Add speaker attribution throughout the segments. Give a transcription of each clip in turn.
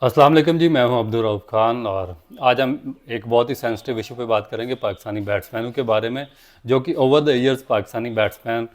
Speaker 1: अस्सलाम वालेकुम जी। मैं हूं अब्दुल रऊफ़ खान और आज हम एक बहुत ही सेंसिटिव विषय पे बात करेंगे पाकिस्तानी बैट्समैनों के बारे में, जो कि over the years Pakistani batsman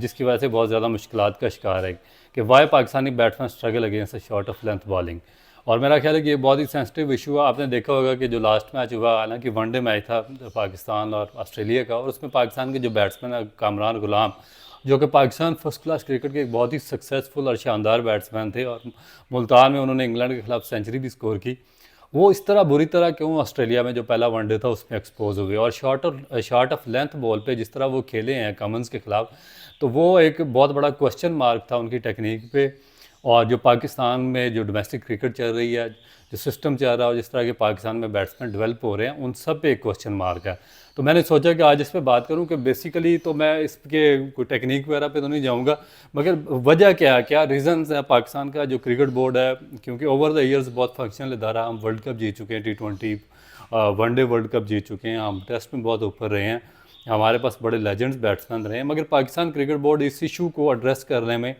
Speaker 1: जिसकी वजह से बहुत ज़्यादा मुश्किलात का शिकार है कि why Pakistani batsman struggle against a short of length bowling. और मेरा ख्याल है कि ये बहुत ही सेंसिटिव इशू है। आपने देखा होगा कि जो लास्ट मैच हुआ, हालांकि वनडे मैच था पाकिस्तान और ऑस्ट्रेलिया का, और उसमें पाकिस्तान के जो बैट्समैन है कामरान गुलाम, जो कि पाकिस्तान फर्स्ट क्लास क्रिकेट के एक बहुत ही सक्सेसफुल और शानदार बैट्समैन थे, और मुल्तान में उन्होंने इंग्लैंड के खिलाफ सेंचुरी भी स्कोर की। वो इस तरह बुरी तरह क्यों ऑस्ट्रेलिया में जो पहला वनडे था उसमें एक्सपोज हुए, और शॉर्ट ऑफ लेंथ बॉल पे जिस तरह वो खेले हैं कमंस के खिलाफ, तो वो एक बहुत बड़ा क्वेश्चन मार्क था उनकी टेक्निक पे। और जो पाकिस्तान में जो डोमेस्टिक क्रिकेट चल रही है, जो सिस्टम चल रहा है, और जिस तरह के पाकिस्तान में बैट्समैन डेवलप हो रहे हैं, उन सब पे एक क्वेश्चन मार्क है। तो मैंने सोचा कि आज इस पे बात करूं कि बेसिकली तो मैं इसके कोई टेक्निक वगैरह पे तो नहीं जाऊंगा, मगर वजह क्या है, क्या रीज़न्स है पाकिस्तान का जो क्रिकेट बोर्ड है। क्योंकि ओवर द ईयर्स बहुत फंक्शनल इदारा, हम वर्ल्ड कप जीत चुके हैं, T20 वनडे वर्ल्ड कप जीत चुके हैं, हम टेस्ट में बहुत ऊपर रहे हैं, हमारे पास बड़े लेजेंड्स बैट्समैन रहे हैं, मगर पाकिस्तान क्रिकेट बोर्ड इस इशू को एड्रेस करने में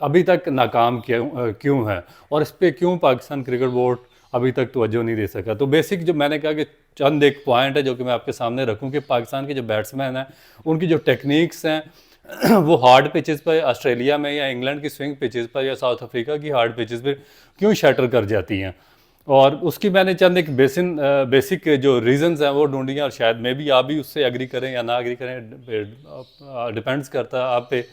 Speaker 1: अभी तक नाकाम क्यों है, और इस पर क्यों पाकिस्तान क्रिकेट बोर्ड अभी तक तवज्जो नहीं दे सका। तो बेसिक जो मैंने कहा कि चंद एक पॉइंट है जो कि मैं आपके सामने रखूं कि पाकिस्तान के जो बैट्समैन हैं उनकी जो टेक्निक्स हैं वो हार्ड पिचेस पर ऑस्ट्रेलिया में, या इंग्लैंड की स्विंग पिचेस पर, या साउथ अफ्रीका की हार्ड पिचेस पर क्यों शटर कर जाती हैं। और उसकी मैंने चंद एक बेसिक जो रीजंस हैं वो ढूंढी हैं, और शायद मे भी आप भी उससे एग्री करें या ना एग्री करें, डिपेंड्स करता है आप पे।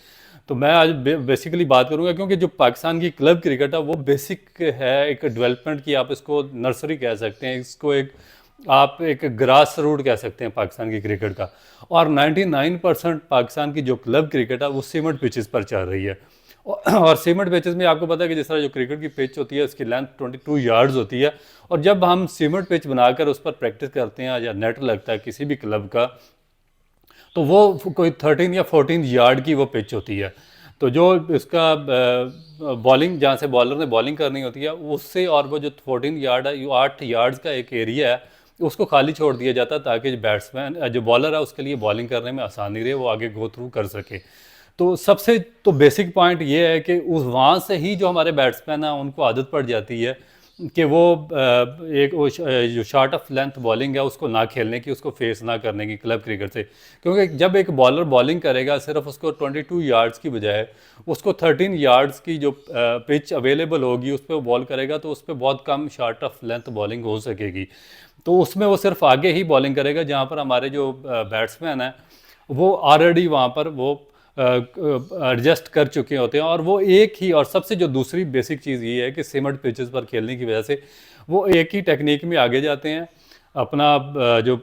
Speaker 1: तो मैं आज बेसिकली बात करूंगा, क्योंकि जो पाकिस्तान की क्लब क्रिकेट है वो बेसिक है एक डेवलपमेंट की, आप इसको नर्सरी कह सकते हैं, इसको एक आप एक ग्रास रूट कह सकते हैं पाकिस्तान की क्रिकेट का। और 99% पाकिस्तान की जो क्लब क्रिकेट है वो सीमेंट पिचेस पर चल रही है। और सीमेंट पिचेस में आपको पता है कि जिस तरह जो क्रिकेट की पिच होती है उसकी लेंथ 22 यार्ड्स होती है, और जब हम सीमेंट पिच बनाकर उस पर प्रैक्टिस करते हैं या नेट लगता है किसी भी क्लब का, तो वो कोई 13 या 14 यार्ड की वो पिच होती है। तो जो इसका बॉलिंग, जहाँ से बॉलर ने बॉलिंग करनी होती है उससे, और वो जो 14 यार्ड है, 8 यार्ड्स का एक एरिया है, उसको खाली छोड़ दिया जाता है ताकि जो बैट्समैन जो बॉलर है उसके लिए बॉलिंग करने में आसानी रहे, वो आगे गो थ्रू कर सके। तो सबसे तो बेसिक पॉइंट ये है कि उस वहाँ से ही जो हमारे बैट्समैन हैं उनको आदत पड़ जाती है कि वो जो शॉर्ट ऑफ लेंथ बॉलिंग है उसको ना खेलने की, उसको फेस ना करने की क्लब क्रिकेट से। क्योंकि जब एक बॉलर बॉलिंग करेगा सिर्फ उसको 22 यार्ड्स की बजाय उसको 13 यार्ड्स की जो पिच अवेलेबल होगी उस पर वो बॉल करेगा, तो उस पर बहुत कम शॉर्ट ऑफ लेंथ बॉलिंग हो सकेगी। तो उसमें वो सिर्फ आगे ही बॉलिंग करेगा, जहाँ पर हमारे जो बैट्समैन हैं वो ऑलरेडी वहाँ पर वो एडजस्ट कर चुके होते हैं। और वो एक ही, और सबसे जो दूसरी बेसिक चीज़ ये है कि सीमेंट पिचेस पर खेलने की वजह से वो एक ही टेक्निक में आगे जाते हैं, अपना जो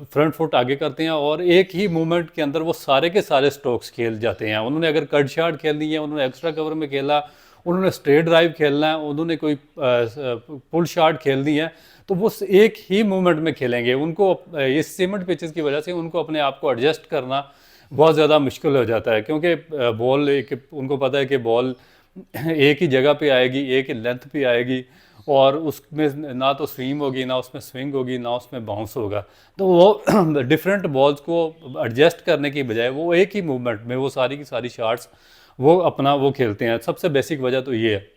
Speaker 1: फ्रंट फुट आगे करते हैं, और एक ही मूवमेंट के अंदर वो सारे के सारे स्ट्रोक्स खेल जाते हैं। उन्होंने अगर कट शॉट खेलनी है, उन्होंने एक्स्ट्रा कवर में खेला, उन्होंने स्ट्रेट ड्राइव खेलना है, उन्होंने कोई पुल शॉट खेलनी है, तो वो एक ही मूवमेंट में खेलेंगे। उनको इस सीमेंट पिचेस की वजह से उनको अपने आप को एडजस्ट करना बहुत ज़्यादा मुश्किल हो जाता है, क्योंकि बॉल एक, उनको पता है कि बॉल एक ही जगह पे आएगी, एक ही लेंथ पे आएगी, और उसमें ना तो स्वीम होगी, ना उसमें स्विंग होगी, ना उसमें बाउंस होगा। तो वो डिफरेंट बॉल्स को एडजस्ट करने की बजाय वो एक ही मूवमेंट में वो सारी की सारी शॉट्स वो अपना वो खेलते हैं। सबसे बेसिक वजह तो ये है।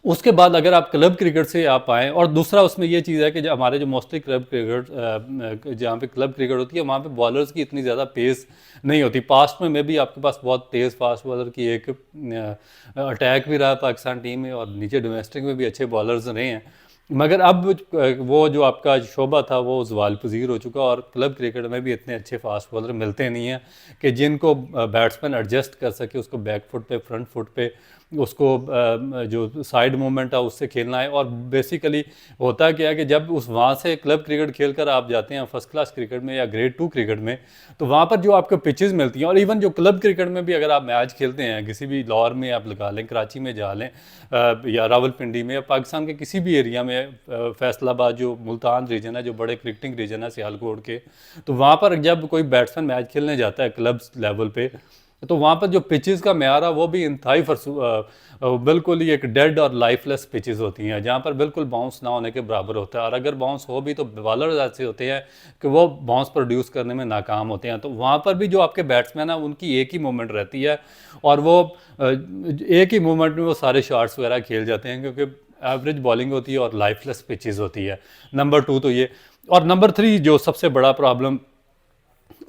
Speaker 1: उसके बाद अगर आप क्लब क्रिकेट से आप आएँ, और दूसरा उसमें ये चीज़ है कि जो हमारे जो मोस्टली क्लब क्रिकेट जहाँ पे क्लब क्रिकेट होती है वहाँ पे बॉलर्स की इतनी ज़्यादा पेस नहीं होती। पास्ट में भी आपके पास बहुत तेज़ फास्ट बॉलर की एक अटैक भी रहा पाकिस्तान टीम में, और नीचे डोमेस्टिक में भी अच्छे बॉलर्स रहे हैं, मगर अब वो जो आपका शोबा था वो ज़वाल पज़ीर हो चुका, और क्लब क्रिकेट में भी इतने अच्छे फास्ट बॉलर मिलते नहीं हैं कि जिनको बैट्समैन एडजस्ट कर सके, उसको बैक फुट पे, फ्रंट फुट पे, उसको जो साइड मूवमेंट है उससे खेलना है। और बेसिकली होता क्या है कि जब उस वहाँ से क्लब क्रिकेट खेलकर आप जाते हैं फर्स्ट क्लास क्रिकेट में या ग्रेड 2 क्रिकेट में, तो वहाँ पर जो आपको पिचेस मिलती हैं, और इवन जो क्लब क्रिकेट में भी अगर आप मैच खेलते हैं किसी भी लाहौर में आप लगा लें, कराची में जा लें, या रावलपिंडी में, या पाकिस्तान के किसी भी एरिया में, फैसलाबाद जो मुल्तान रीजन है, जो बड़े क्रिकेटिंग रीजन है सियालकोट के, तो वहाँ पर जब कोई बैट्समैन मैच खेलने जाता है क्लब लेवल पे, तो वहाँ पर जो पिचेस का म्यार है वो भी इंतहाई बिल्कुल ही एक डेड और लाइफलेस पिचेस होती हैं, जहाँ पर बिल्कुल बाउंस ना होने के बराबर होता है। और अगर बाउंस हो भी तो बॉलर ऐसे होते हैं कि वो बाउंस प्रोड्यूस करने में नाकाम होते हैं। तो वहाँ पर भी जो आपके बैट्समैन हैं उनकी एक ही मूवमेंट रहती है, और वो एक ही मूवमेंट में वो सारे शॉट्स वगैरह खेल जाते हैं, क्योंकि एवरेज बॉलिंग होती है और लाइफलेस पिचेस होती है। नंबर 2 तो ये, और नंबर 3 जो सबसे बड़ा प्रॉब्लम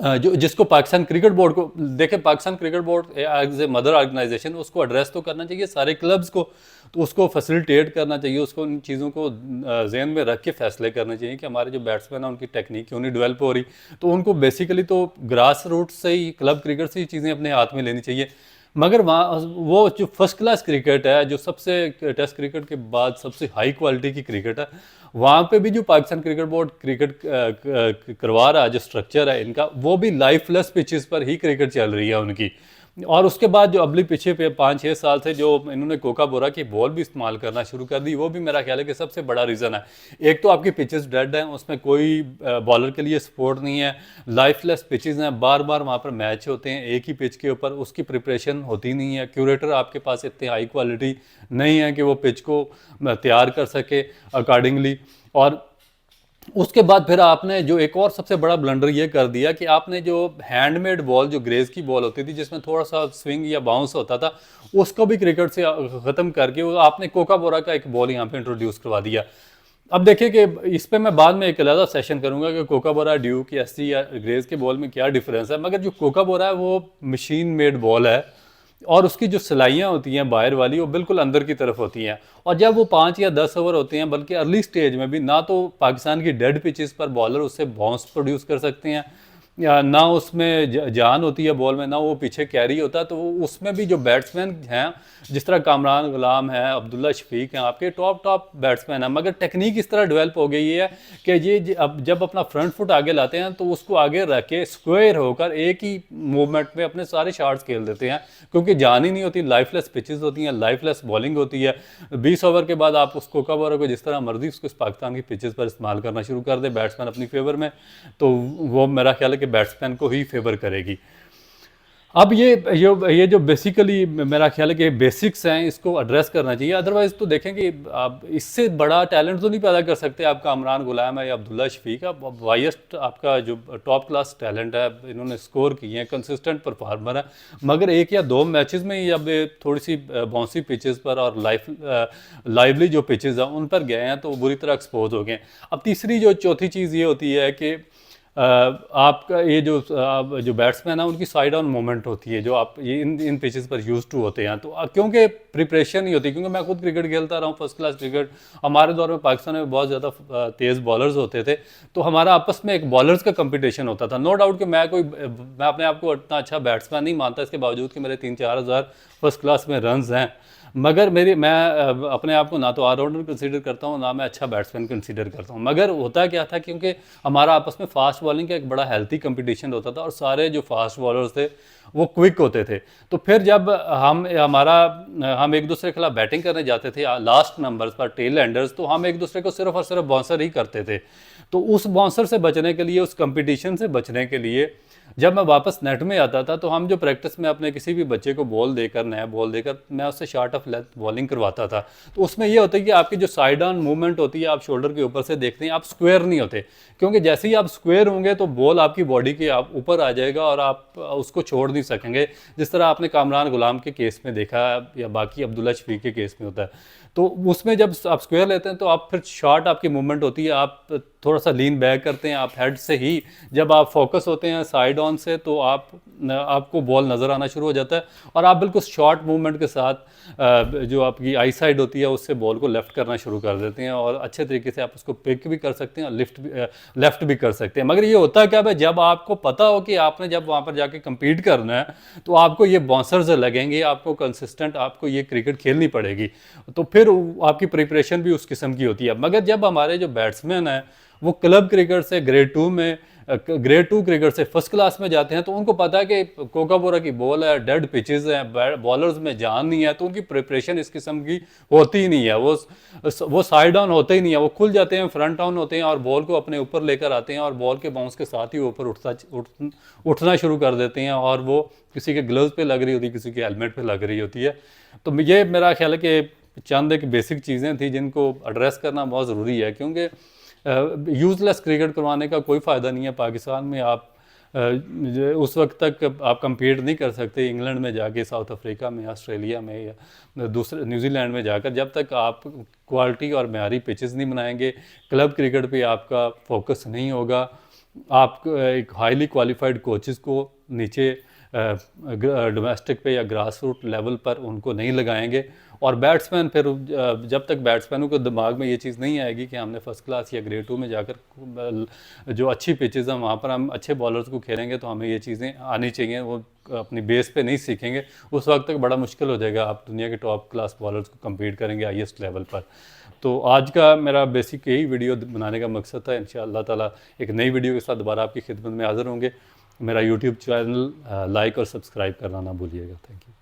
Speaker 1: जो जिसको पाकिस्तान क्रिकेट बोर्ड को, देखें Pakistan cricket board as a mother organisation उसको एड्रेस तो करना चाहिए सारे क्लब्स को, तो उसको फैसिलिटेट करना चाहिए, उसको इन चीज़ों को जहन में रख के फैसले करने चाहिए कि हमारे जो बैट्समैन हैं उनकी टेक्निक क्यों नहीं डेवलप हो रही। तो उनको बेसिकली तो ग्रास रूट से ही, क्लब क्रिकेट से ही चीज़ें अपने हाथ में लेनी चाहिए। मगर वहाँ वो जो फर्स्ट क्लास क्रिकेट है, जो सबसे टेस्ट क्रिकेट के बाद सबसे हाई क्वालिटी की क्रिकेट है, वहाँ पे भी जो पाकिस्तान क्रिकेट बोर्ड क्रिकेट करवा रहा है, जो स्ट्रक्चर है इनका, वो भी लाइफलेस पिचेस पर ही क्रिकेट चल रही है उनकी। और उसके बाद जो अगली पीछे पे 5-6 साल से जो इन्होंने कोका बोरा की बॉल भी इस्तेमाल करना शुरू कर दी, वो भी मेरा ख्याल है कि सबसे बड़ा रीज़न है। एक तो आपकी पिचेस डेड हैं, उसमें कोई बॉलर के लिए सपोर्ट नहीं है, लाइफलेस पिचेस हैं, बार बार वहाँ पर मैच होते हैं एक ही पिच के ऊपर, उसकी प्रिपरेशन होती नहीं है, क्यूरेटर आपके पास इतनी हाई क्वालिटी नहीं है कि वो पिच को तैयार कर सके अकॉर्डिंगली। और उसके बाद फिर आपने जो एक और सबसे बड़ा ब्लंडर ये कर दिया कि आपने जो हैंडमेड बॉल, जो ग्रेज की बॉल होती थी जिसमें थोड़ा सा स्विंग या बाउंस होता था, उसको भी क्रिकेट से ख़त्म करके वो आपने कोका बोरा का एक बॉल यहाँ पे इंट्रोड्यूस करवा दिया। अब देखिए कि इस पे मैं बाद में एक अलग सेशन करूंगा कि कोका बोरा, ड्यूक, एससी या ग्रेज के बॉल में क्या डिफरेंस है, मगर जो कोका बोरा है वो मशीन मेड बॉल है और उसकी जो सिलाइयाँ होती हैं बाहर वाली, वो बिल्कुल अंदर की तरफ होती हैं। और जब वो 5 या 10 ओवर होते हैं, बल्कि अर्ली स्टेज में भी, ना तो पाकिस्तान की डेड पिचेस पर बॉलर उससे बाउंस प्रोड्यूस कर सकते हैं, या ना उसमें जान होती है बॉल में, ना वो पीछे कैरी होता है। तो उसमें भी जो बैट्समैन हैं, जिस तरह कामरान गुलाम है, अब्दुल्ला शफीक हैं, आपके टॉप बैट्समैन हैं, मगर टेक्निक इस तरह डेवलप हो गई है कि ये अब जब अपना फ्रंट फुट आगे लाते हैं तो उसको आगे रख के स्क्वायर होकर एक ही मूवमेंट में अपने सारे शॉट्स खेल देते हैं, क्योंकि जान ही नहीं होती, लाइफलेस पिचेस होती हैं, लाइफलेस बॉलिंग होती है। 20 ओवर के बाद आप उसको कवर को जिस तरह मर्जी उसको पाकिस्तान की पिचेस पर इस्तेमाल करना शुरू कर दे बैट्समैन अपनी फेवर में, तो वो मेरा ख्याल है कि बैट्समैन को ही फेवर करेगी। अब ये जो बेसिकली मेरा ख्याल है कि बेसिक्स हैं, इसको एड्रेस करना चाहिए। अदरवाइज तो देखें कि आप इससे बड़ा टैलेंट तो नहीं पैदा कर सकते आप कामरान गुलाम है या अब्दुल्ला शफीक। अब हाईएस्ट आपका जो टॉप क्लास टैलेंट है, इन्होंने स्कोर किए हैं, कंसिस्टेंट परफॉर्मर है, मगर 1 या 2 मैचेस में ही अब थोड़ी सी बाउंसी पिचेस पर और लाइवली जो पिचेस हैं उन पर गए हैं तो बुरी तरह एक्सपोज हो गए। अब तीसरी जो चौथी चीज़ ये होती है कि आपका ये जो बैट्समैन है उनकी साइड ऑन मूवमेंट होती है, जो आप ये इन पिचेस पर यूज टू होते हैं। तो क्योंकि प्रिपरेशन नहीं होती, क्योंकि मैं खुद क्रिकेट खेलता रहा हूँ, फर्स्ट क्लास क्रिकेट, हमारे दौर में पाकिस्तान में बहुत ज़्यादा तेज़ बॉलर्स होते थे, तो हमारा आपस में एक बॉलर्स का कंपटीशन होता था। नो डाउट कि मैं अपने आप को इतना अच्छा बैट्समैन नहीं मानता, इसके बावजूद कि मेरे 3-4 हज़ार फर्स्ट क्लास में रन्स हैं, मगर मैं अपने आप को ना तो ऑलराउंडर कंसीडर करता हूँ, ना मैं अच्छा बैट्समैन कंसीडर करता हूँ। मगर होता क्या था, क्योंकि हमारा आपस में फास्ट बॉलिंग का एक बड़ा हेल्थी कंपटीशन होता था और सारे जो फास्ट बॉलर्स थे वो क्विक होते थे। तो फिर जब हम एक दूसरे के खिलाफ बैटिंग करने जाते थे लास्ट नंबर्स पर, टेल एंडर्स, तो हम एक दूसरे को सिर्फ और सिर्फ बाउंसर ही करते थे। तो उस बाउंसर से बचने के लिए, उस कंपटीशन से बचने के लिए, जब मैं वापस नेट में आता था तो हम जो प्रैक्टिस में अपने किसी भी बच्चे को बॉल देकर, नया बॉल देकर, मैं उससे शॉर्ट ऑफ लेंथ बॉलिंग करवाता था। तो उसमें ये होता है कि आपकी जो साइड ऑन मूवमेंट होती है, आप शोल्डर के ऊपर से देखते हैं, आप स्क्वायर नहीं होते, क्योंकि जैसे ही आप स्क्वायर होंगे तो बॉल आपकी बॉडी के आप ऊपर आ जाएगा और आप उसको छोड़ नहीं सकेंगे, जिस तरह आपने कामरान गुलाम के केस में देखा या बाकी अब्दुल्ला शफीक के केस में होता है। तो उसमें जब आप स्क्वायर लेते हैं तो आप फिर शॉर्ट आपकी मूवमेंट होती है, आप थोड़ा सा लीन बैक करते हैं, आप हेड से ही जब आप फोकस होते हैं साइड ऑन से, तो आपको बॉल नज़र आना शुरू हो जाता है और आप बिल्कुल शॉर्ट मूवमेंट के साथ जो आपकी आई साइड होती है उससे बॉल को लेफ्ट करना शुरू कर देते हैं और अच्छे तरीके से आप उसको पिक भी कर सकते हैं और लेफ्ट भी कर सकते हैं। मगर ये होता है क्या है, जब आपको पता हो कि आपने जब वहाँ पर जाके कम्पीट करना है तो आपको ये बाउंसर्स लगेंगे, आपको कंसिस्टेंट आपको ये क्रिकेट खेलनी पड़ेगी, तो फिर आपकी प्रिपरेशन भी उस किस्म की होती है। मगर जब हमारे जो बैट्समैन हैं वो क्लब क्रिकेट से ग्रेड टू क्रिकेट से फर्स्ट क्लास में जाते हैं, तो उनको पता है कि कोका बोरा की बॉल है, डेड पिचेस हैं, बॉलर्स में जान नहीं है, तो उनकी प्रिपरेशन इस किस्म की होती ही नहीं है। वो साइड ऑन होते ही नहीं है, वो खुल जाते हैं, फ्रंट ऑन होते हैं और बॉल को अपने ऊपर लेकर आते हैं और बॉल के बाउंस के साथ ही ऊपर उठना शुरू कर देते हैं और वो किसी के ग्लव्स पे लग रही होती है, किसी के हेलमेट पे लग रही होती है। तो ये मेरा ख्याल है कि चंद एक बेसिक चीज़ें थी जिनको एड्रेस करना बहुत ज़रूरी है, क्योंकि यूज़लेस क्रिकेट करवाने का कोई फ़ायदा नहीं है। पाकिस्तान में आप उस वक्त तक आप compete नहीं कर सकते इंग्लैंड में जाके, साउथ अफ्रीका में, ऑस्ट्रेलिया में या दूसरे न्यूजीलैंड में जाकर, जब तक आप क्वालिटी और मयारी पिचेस नहीं बनाएंगे, क्लब क्रिकेट पे आपका फोकस नहीं होगा, आप एक हाईली क्वालिफाइड कोचेस को नीचे डोमेस्टिक पे या ग्रास रूट लेवल पर उनको नहीं लगाएंगे, और बैट्समैन फिर जब तक बैट्समैनों को दिमाग में ये चीज़ नहीं आएगी कि हमने फर्स्ट क्लास या ग्रेड 2 में जाकर जो अच्छी पिचेज़ हैं वहाँ पर हम अच्छे बॉलर्स को खेलेंगे, तो हमें ये चीज़ें आनी चाहिए, वो अपनी बेस पे नहीं सीखेंगे, उस वक्त तक बड़ा मुश्किल हो जाएगा, आप दुनिया के टॉप क्लास बॉलर्स को कम्पीट करेंगे हाईएस्ट लेवल पर। तो आज का मेरा बेसिक यही वीडियो बनाने का मकसद था। इंशाअल्लाह ताला एक नई वीडियो के साथ दोबारा आपकी खिदमत में हाज़िर होंगे। मेरा यूट्यूब चैनल लाइक और सब्सक्राइब करना ना भूलिएगा। Thank you.